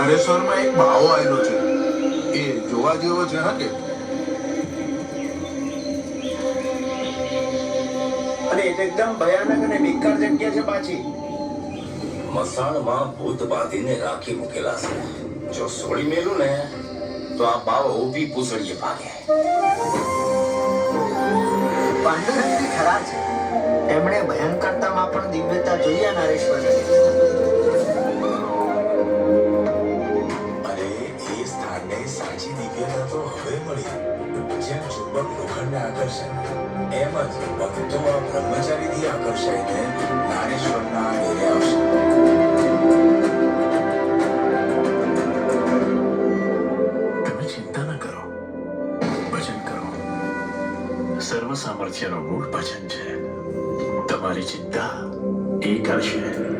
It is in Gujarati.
નારેશ્વરમાં એક બાવો આવેલો છે, એ જોવા જેવો છે. હા કે અને એ તો એકદમ ભયાનક અને બેકાર જગ્યા છે પાછી. મસાણમાં ભૂત બાંધીને રાખી મૂકેલા છે. જો સોળી મેલું ને તો આ બાવો ઊભી પૂછડીએ ભાગે. પાંડુરંગથી ખરા છે. તેમણે ભયંકરતામાં પણ દિવ્યતા જોઈ નારેશ્વરને. અને એ સ્થાનને સાચી દિવ્યતા તો હવે મળી. જેમ ચુંબક લોખંડને આકર્ષે એમ જ ભક્તો આ બ્રહ્મચારીથી આકર્ષાઈને નારેશ્વરના ડેરે આવશે. તમે ચિંતા ન કરો, ભજન કરો. સર્વ સામર્થ્યનો મૂળ ભજન છે. તમારી ચિંતા એ કરશે.